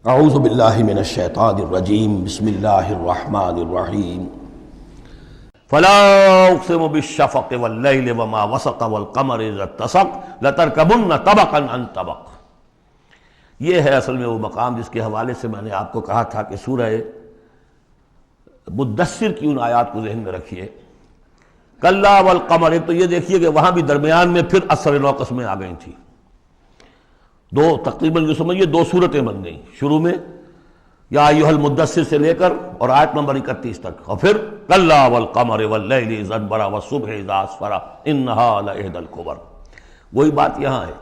اعوذ باللہ من الشیطان الرجیم بسم اللہ الرحمن الرحیم فلا اقسم بالشفق واللیل وما وسق والقمر اذا اتسق لترکبن طبقا عن طبق۔ یہ ہے اصل میں وہ مقام جس کے حوالے سے میں نے آپ کو کہا تھا کہ سورہ مدثر کی ان آیات کو ذہن میں رکھیے۔ کلا والقمر، ایک تو یہ دیکھیے کہ وہاں بھی درمیان میں پھر اثر نو قسمیں آ گئی تھیں، دو تقریباً جو سمجھیے دو صورتیں بن گئیں، شروع میں یا ایھا المدثر سے لے کر اور آیت نمبر 31 تک، اور پھر کلا والقمر واللیل اذ ادبر والصبح اذا اسفر انھا لإحدی الکبر۔ وہی بات یہاں ہے،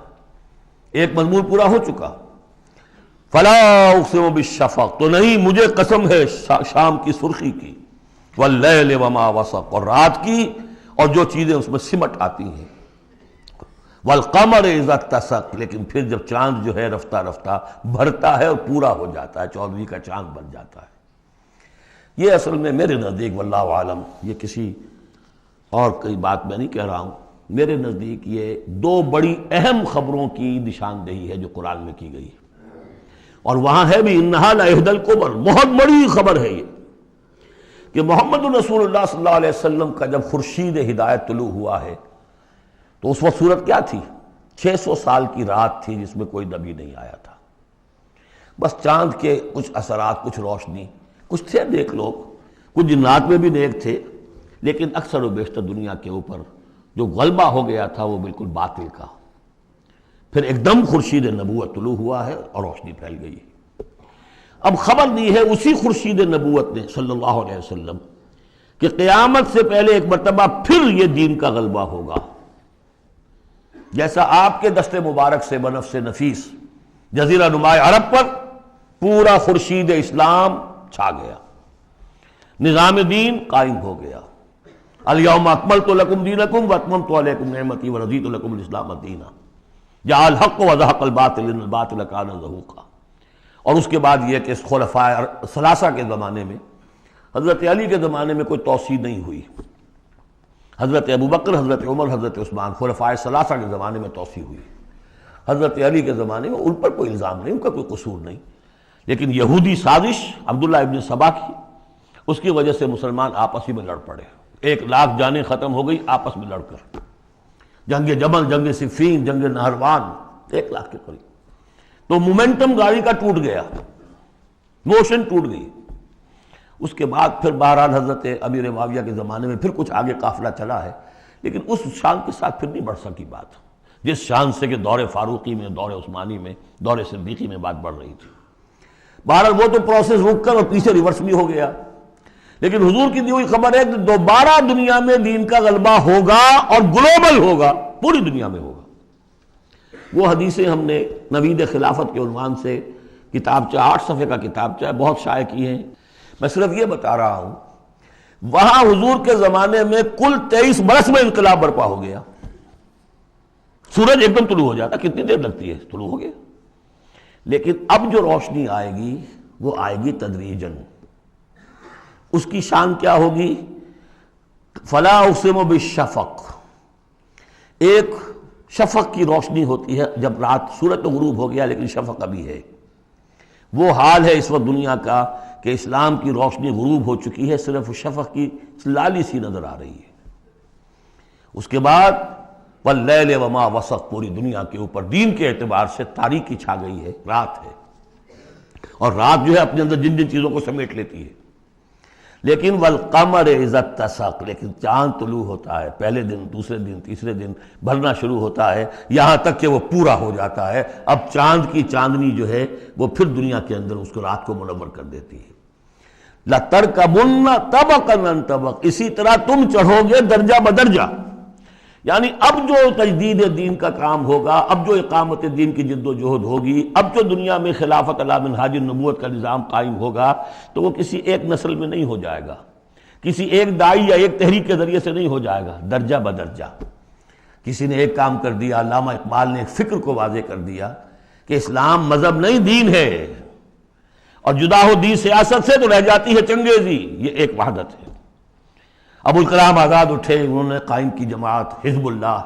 ایک مضمون پورا ہو چکا۔ فلا اقسم بالشفق، تو نہیں مجھے قسم ہے شام کی سرخی کی، واللیل وما وسق، اور رات کی اور جو چیزیں اس میں سمٹ آتی ہیں، والقمر اذا اتسق، لیکن پھر جب چاند جو ہے رفتہ رفتہ بھرتا ہے اور پورا ہو جاتا ہے، 14ویں کا چاند بن جاتا ہے۔ یہ اصل میں میرے نزدیک واللہ عالم، یہ کسی اور کوئی بات میں نہیں کہہ رہا ہوں، میرے نزدیک یہ دو بڑی اہم خبروں کی نشاندہی ہے جو قرآن میں کی گئی ہے، اور وہاں ہے بھی انہا لإحدی الکبر، بہت بڑی خبر ہے یہ کہ محمد رسول اللہ صلی اللہ علیہ وسلم کا جب خورشید ہدایت طلوع ہوا ہے تو اس وقت صورت کیا تھی؟ 600 سال کی رات تھی جس میں کوئی نبی نہیں آیا تھا، بس چاند کے کچھ اثرات، کچھ روشنی، کچھ تھے نیک لوگ، کچھ جنات میں بھی نیک تھے، لیکن اکثر و بیشتر دنیا کے اوپر جو غلبہ ہو گیا تھا وہ بالکل باطل کا۔ پھر ایک دم خورشید نبوت طلوع ہوا ہے اور روشنی پھیل گئی ہے۔ اب خبر دی ہے اسی خورشید نبوت نے صلی اللہ علیہ وسلم کہ قیامت سے پہلے ایک مرتبہ پھر یہ دین کا غلبہ ہوگا، جیسا آپ کے دست مبارک سے بنفس نفیس جزیرہ نماء عرب پر پورا خورشید اسلام چھا گیا، نظام دین قائم ہو گیا۔ الیوم اکملت لکم دینکم واتممت علیکم نعمتی ورضیت لکم الاسلام دینا، جاء الحق وزہق الباطل ان الباطل کان زہوقا۔ اور اس کے بعد یہ کہ خلفاء ثلاثہ کے زمانے میں، حضرت علی کے زمانے میں کوئی توسیع نہیں ہوئی، حضرت ابوبکر، حضرت عمر، حضرت عثمان، خلفاء ثلاثہ کے زمانے میں توسیع ہوئی۔ حضرت علی کے زمانے میں ان پر کوئی الزام نہیں، ان کا کوئی قصور نہیں، لیکن یہودی سازش عبداللہ ابن سبا کی، اس کی وجہ سے مسلمان آپس ہی میں لڑ پڑے، 1,00,000 جانیں ختم ہو گئی آپس میں لڑ کر، جنگ جمل، جنگ صفین، جنگ نہروان، 1,00,000 کے قریب۔ تو مومنٹم گاڑی کا ٹوٹ گیا، موشن ٹوٹ گئی۔ اس کے بعد پھر بہرحال حضرت امیر معاویہ کے زمانے میں پھر کچھ آگے قافلہ چلا ہے، لیکن اس شان کے ساتھ پھر نہیں بڑھ سکی بات، جس شان سے کہ دور فاروقی میں، دور عثمانی میں، دور صدیقی میں بات بڑھ رہی تھی۔ بہرحال وہ تو پروسیس رک کر اور پیچھے ریورس بھی ہو گیا، لیکن حضور کی دی ہوئی خبر ہے کہ دوبارہ دنیا میں دین کا غلبہ ہوگا اور گلوبل ہوگا، پوری دنیا میں ہوگا۔ وہ حدیثیں ہم نے نوید خلافت کے عنوان سے کتابچہ، 8 صفحے کا کتابچہ، بہت شائع کی ہیں۔ میں صرف یہ بتا رہا ہوں وہاں حضور کے زمانے میں کل 23 برس میں انقلاب برپا ہو گیا، سورج ایک دم طلوع ہو جاتا، کتنی دیر لگتی ہے، طلوع ہو گیا۔ لیکن اب جو روشنی آئے گی وہ آئے گی تدریجاً، اس کی شان کیا ہوگی؟ فلا اقسم بالشفق، ایک شفق کی روشنی ہوتی ہے جب رات، سورج تو غروب ہو گیا لیکن شفق ابھی ہے۔ وہ حال ہے اس وقت دنیا کا کہ اسلام کی روشنی غروب ہو چکی ہے، صرف شفق کی لالی سی نظر آ رہی ہے۔ اس کے بعد واللیل وما وسق، پوری دنیا کے اوپر دین کے اعتبار سے تاریکی چھا گئی ہے، رات ہے، اور رات جو ہے اپنے اندر جن جن چیزوں کو سمیٹ لیتی ہے۔ لیکن والقمر اذا اتسق، لیکن چاند طلوع ہوتا ہے، پہلے دن، دوسرے دن، تیسرے دن بھرنا شروع ہوتا ہے، یہاں تک کہ وہ پورا ہو جاتا ہے۔ اب چاند کی چاندنی جو ہے وہ پھر دنیا کے اندر اس کو رات کو منور کر دیتی ہے۔ لَتَرْكَبُنَّ طَبَقًا عَن طَبَقٍ، اسی طرح تم چڑھو گے درجہ بدرجہ، یعنی اب جو تجدید دین کا کام ہوگا، اب جو اقامت دین کی جد و جہد ہوگی، اب جو دنیا میں خلافت علی منہاج النبوت کا نظام قائم ہوگا، تو وہ کسی ایک نسل میں نہیں ہو جائے گا، کسی ایک دائی یا ایک تحریک کے ذریعے سے نہیں ہو جائے گا، درجہ بدرجہ۔ کسی نے ایک کام کر دیا، علامہ اقبال نے ایک فکر کو واضح کر دیا کہ اسلام مذہب نہیں دین ہے، اور جدا ہو دین سیاست سے تو رہ جاتی ہے چنگیزی، یہ ایک وحدت ہے۔ ابوالکلام آزاد اٹھے، انہوں نے قائم کی جماعت حزب اللہ،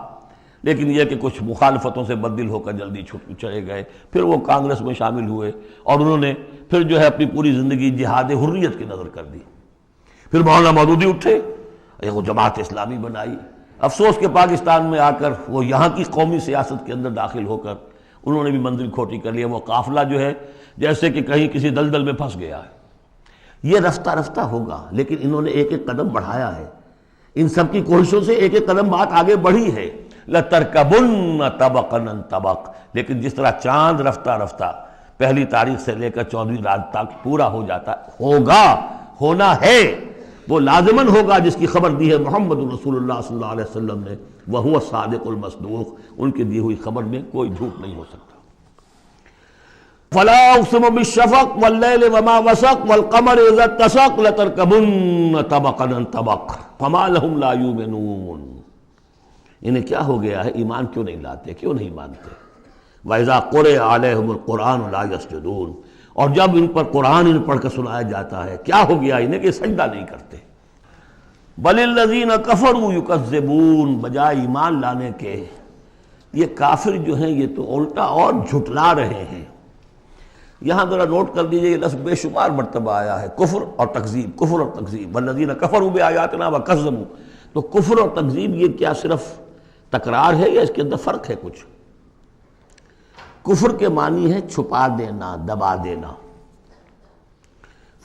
لیکن یہ کہ کچھ مخالفتوں سے بددل ہو کر جلدی چھٹ چلے گئے، پھر وہ کانگریس میں شامل ہوئے اور انہوں نے پھر جو ہے اپنی پوری زندگی جہاد حریت کی نظر کر دی۔ پھر مولانا مودودی اٹھے، وہ جماعت اسلامی بنائی۔ افسوس کہ پاکستان میں آ کر وہ یہاں کی قومی سیاست کے اندر داخل ہو کر انہوں نے بھی منزل کھوٹی کر لیا۔ وہ قافلہ جو ہے جیسے کہ کہیں کسی دلدل میں پھنس گیا ہے۔ یہ رفتہ رفتہ ہوگا، لیکن انہوں نے ایک ایک قدم بڑھایا ہے، ان سب کی کوششوں سے ایک ایک قدم بات آگے بڑھی ہے۔ لَتَرْكَبُنَّ طَبَقًا عَن طَبَقٍ، لیکن جس طرح چاند رفتہ رفتہ پہلی تاریخ سے لے کر 14ویں رات تک پورا ہو جاتا ہوگا، ہونا ہے، وہ لازماً ہوگا جس کی خبر دی ہے محمد رسول اللہ صلی اللہ علیہ وسلم نے، وَهُوَ الصَّادِقُ الْمَصْدُوقُ، ان کی دی ہوئی خبر میں کوئی جھوٹ نہیں ہو سکتا۔ فَلَا أُقْسِمُ بِالشَّفَقِ وَاللَّيْلِ وَمَا وَسَقَ وَالْقَمَرِ إِذَا اتَّسَقَ لَتَرْكَبُنَّ طَبَقًا عَن طَبَقٍ فَمَا لَهُمْ لَا يُؤْمِنُونَ۔ انہیں کیا ہو گیا ہے، ایمان کیوں نہیں لاتے، کیوں نہیں مانتے؟ وَإِذَا قُرِئَ عَلَيْهِمُ الْقُرْآنُ لَا يَسْجُدُونَ، اور جب ان پر قرآن ان پڑھ کر سنایا جاتا ہے کیا ہو گیا انہیں کہ سجدہ نہیں کرتے۔ بَلِ الَّذِينَ كَفَرُوا يُكَذِّبُونَ، بجائے ایمان لانے کے یہ کافر جو ہیں یہ تو الٹا اور جھٹلا رہے ہیں۔ یہاں ذرا نوٹ کر دیجئے، یہ لفظ بے شمار مرتبہ آیا ہے، کفر اور تکذیب، کفر اور تکذیب۔ وَالَّذِينَ كَفَرُوا بِآيَاتِنَا وَكَذَّبُوا، تو کفر اور تکذیب یہ کیا صرف تکرار ہے یا اس کے اندر فرق ہے کچھ؟ کفر کے معنی ہے چھپا دینا، دبا دینا۔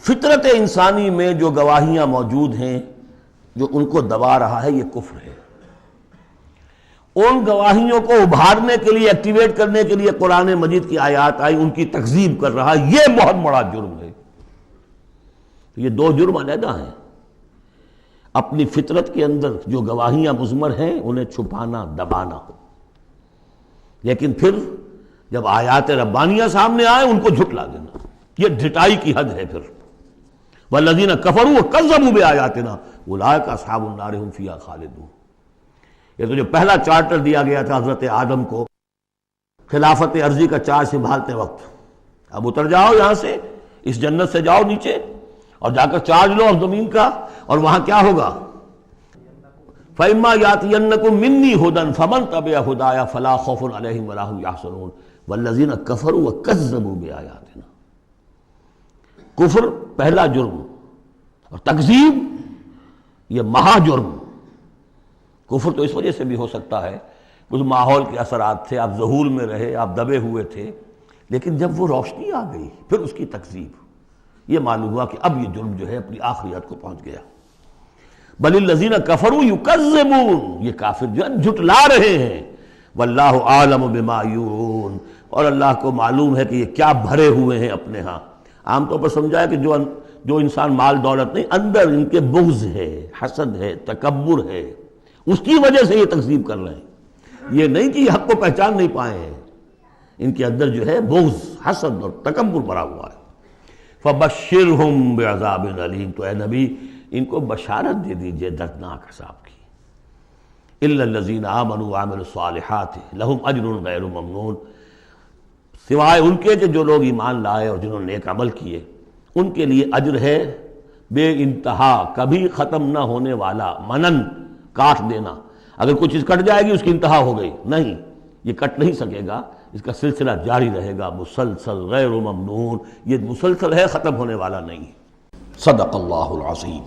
فطرت انسانی میں جو گواہیاں موجود ہیں جو ان کو دبا رہا ہے، یہ کفر ہے۔ ان گواہیوں کو ابھارنے کے لیے، ایکٹیویٹ کرنے کے لیے قرآن مجید کی آیات آئی، ان کی تکذیب کر رہا، یہ بہت بڑا جرم ہے۔ یہ دو جرم علیحدہ ہیں۔ اپنی فطرت کے اندر جو گواہیاں مضمر ہیں انہیں چھپانا، دبانا، لیکن پھر جب آیات ربانیہ سامنے آئے ان کو جھٹلا دینا، یہ ڈھٹائی کی حد ہے۔ پھر والذین کفروا وکذبوا بآیاتنا اولئک اصحاب النار هم فیہا خالدون۔ یہ تو جو پہلا چارٹر دیا گیا تھا حضرت آدم کو خلافت عرضی کا چارج سنبھالتے وقت، اب اتر جاؤ یہاں سے، اس جنت سے جاؤ نیچے اور جا کر چارج لو اب زمین کا، اور وہاں کیا ہوگا؟ فَإِمَّا يَأْتِيَنَّكُم مِّنِّي هُدًى فَمَن تَبِعَ هُدَايَ فَلَا خَوْفٌ عَلَيْهِمْ وَلَا هُمْ يَحْزَنُونَ وَالَّذِينَ كَفَرُوا وَكَذَّبُوا بِآيَاتِنَا۔ کفر پہلا جرم اور تکذیب یہ مہا جرم۔ کفر تو اس وجہ سے بھی ہو سکتا ہے کچھ ماحول کے اثرات تھے، آپ ذہول میں رہے، آپ دبے ہوئے تھے، لیکن جب وہ روشنی آ گئی پھر اس کی تکذیب، یہ معلوم ہوا کہ اب یہ جرم جو ہے اپنی آخری حد کو پہنچ گیا۔ بل الذین کفروا یکذبون، یہ کافر جو ہے جھٹلا رہے ہیں۔ واللہ عالم بما یورون، اور اللہ کو معلوم ہے کہ یہ کیا بھرے ہوئے ہیں اپنے ہاں۔ عام طور پر سمجھایا کہ جو انسان مال دولت نہیں، اندر ان کے بغض ہے، حسد ہے، تکبر ہے، اس کی وجہ سے یہ تکذیب کر رہے ہیں۔ یہ نہیں کہ یہ حق کو پہچان نہیں پائے ہیں، ان کے اندر جو ہے بغض، حسد اور تکبر بھرا ہوا ہے۔ فَبَشِّرْهُمْ بِعَذَابٍ أَلِيمٍ، تو اے نبی ان کو بشارت دے دیجئے دردناک عذاب کی۔ إِلَّا الَّذِينَ آمَنُوا وَعَمِلُوا الصَّالِحَاتِ لَهُمْ أَجْرٌ غَيْرُ مَمْنُونٍ، سوائے ان کے جو لوگ ایمان لائے اور جنہوں نے نیک عمل کیے، ان کے لیے اجر ہے بے انتہا، کبھی ختم نہ ہونے والا، منن، کاٹ دینا۔ اگر کچھ چیز کٹ جائے گی اس کی انتہا ہو گئی، نہیں، یہ کٹ نہیں سکے گا، اس کا سلسلہ جاری رہے گا، مسلسل، غیر ممنون، یہ مسلسل ہے، ختم ہونے والا نہیں۔ صدق اللہ العظیم۔